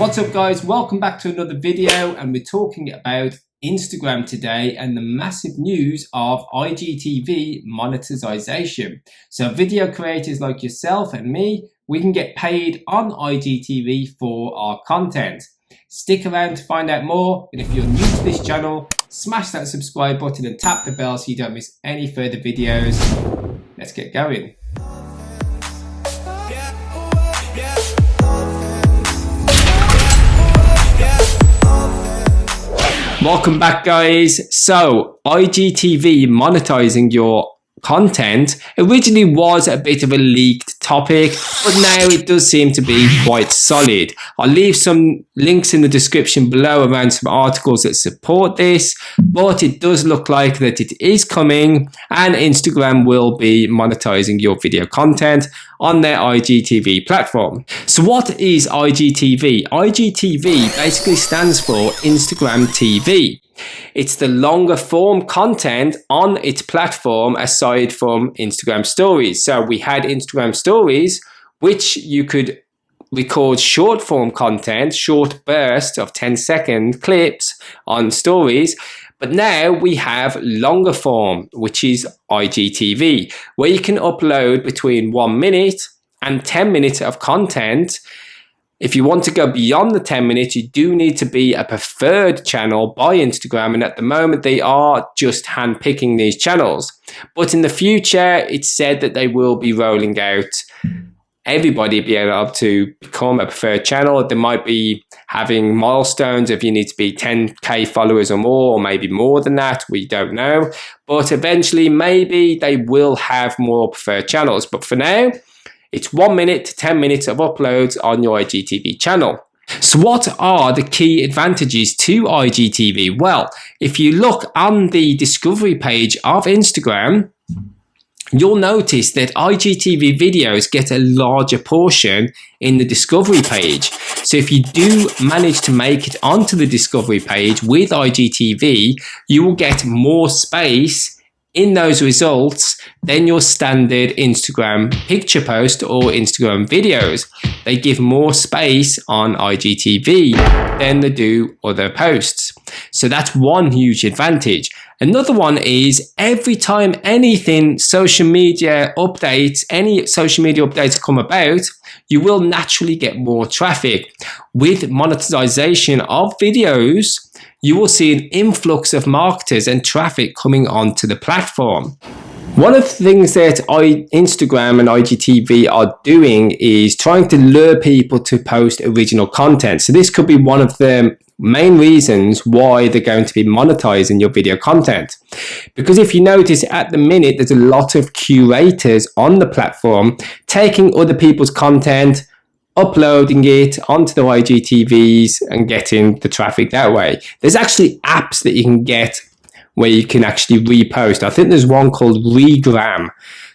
What's up guys, welcome back to another video, and we're talking about Instagram today and the massive news of IGTV monetization. So video creators like yourself and me, we can get paid on IGTV for our content. Stick around to find out more, and if you're new to this channel, smash that subscribe button and tap the bell so you don't miss any further videos. Let's get going. Welcome back guys. So IGTV monetizing your content originally was a bit of a leaked topic, but now it does seem to be quite solid. I'll leave some links in the description below around some articles that support this, but it does look like that it is coming and Instagram will be monetizing your video content on their IGTV platform. So what is IGTV? IGTV basically stands for Instagram TV. It's the longer form content on its platform aside from Instagram stories. So we had Instagram stories, which you could record short form content, short bursts of 10-second clips on stories. But now we have longer form, which is IGTV, where you can upload between 1 minute and 10 minutes of content. If you want to go beyond the 10 minutes, you do need to be a preferred channel by Instagram. And at the moment, they are just handpicking these channels. But in the future, it's said that they will be rolling out everybody being able to become a preferred channel. They might be having milestones if you need to be 10k followers or more, or maybe more than that. We don't know. But eventually, maybe they will have more preferred channels. But for now, it's 1 minute to 10 minutes of uploads on your IGTV channel. So what are the key advantages to IGTV? Well, if you look on the discovery page of Instagram, you'll notice that IGTV videos get a larger portion in the discovery page. So if you do manage to make it onto the discovery page with IGTV, you will get more space in those results than your standard Instagram picture post or Instagram videos. They give more space on IGTV than they do other posts. So that's one huge advantage. Another one is every time anything social media updates, any social media updates come about, you will naturally get more traffic. With monetization of videos, you will see an influx of marketers and traffic coming onto the platform. One of the things that Instagram and IGTV are doing is trying to lure people to post original content. So this could be one of the main reasons why they're going to be monetizing your video content. Because if you notice at the minute, there's a lot of curators on the platform taking other people's content, uploading it onto the IGTVs and getting the traffic that way. There's actually apps that you can get where you can actually repost. I think there's one called Regram.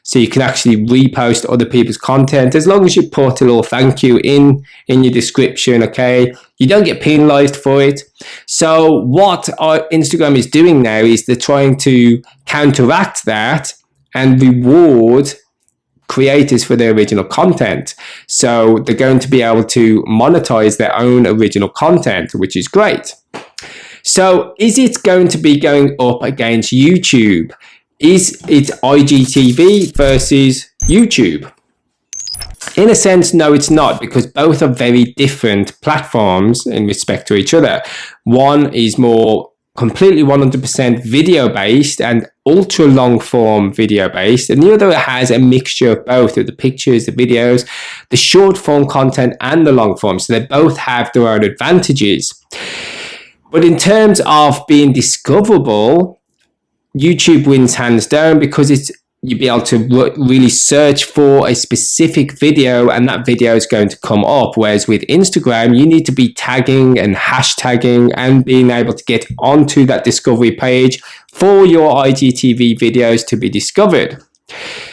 So you can actually repost other people's content as long as you put a little thank you in your description, okay? You don't get penalized for it. So what Instagram is doing now is they're trying to counteract that and reward creators for their original content. So they're going to be able to monetize their own original content, which is great. So is it going to be going up against YouTube? Is it IGTV versus YouTube? In a sense, no, it's not, because both are very different platforms in respect to each other. One is more completely 100% video based and ultra long form video based, and the other has a mixture of both, of the pictures, the videos, the short form content and the long form. So they both have their own advantages. But in terms of being discoverable, YouTube wins hands down, because you'll be able to really search for a specific video and that video is going to come up. Whereas with Instagram, you need to be tagging and hashtagging and being able to get onto that discovery page for your IGTV videos to be discovered.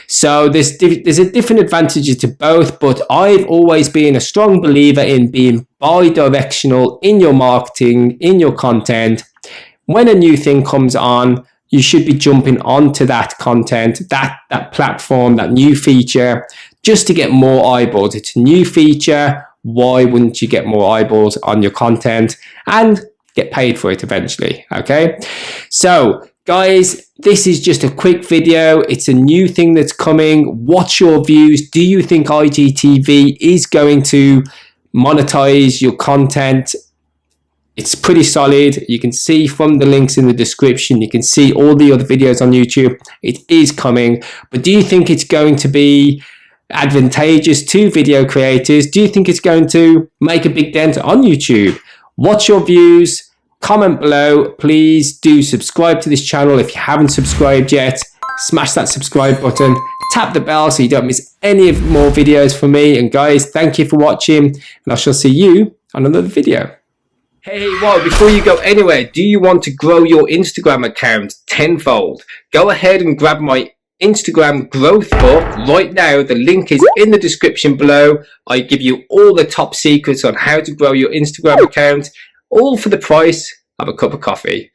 So there's a different advantages to both, but I've always been a strong believer in being bi-directional in your marketing, in your content. When a new thing comes on, you should be jumping onto that content, that platform, that new feature, just to get more eyeballs. It's a new feature. why wouldn't you get more eyeballs on your content and get paid for it eventually? Okay, so guys, this is just a quick video. It's a new thing that's coming. What's your views? Do you think IGTV is going to monetize your content? It's pretty solid. You can see from the links in the description, you can see all the other videos on YouTube. It is coming, but do you think it's going to be advantageous to video creators? Do you think it's going to make a big dent on YouTube? What's your views? Comment below. Please do subscribe to this channel if you haven't subscribed yet. Smash that subscribe button. Tap the bell so you don't miss any of more videos from me. And guys, thank you for watching, and I shall see you on another video. Hey, well, before you go anywhere, do you want to grow your Instagram account tenfold? Go ahead and grab my Instagram growth book right now. The link is in the description below. I give you all the top secrets on how to grow your Instagram account, all for the price of a cup of coffee.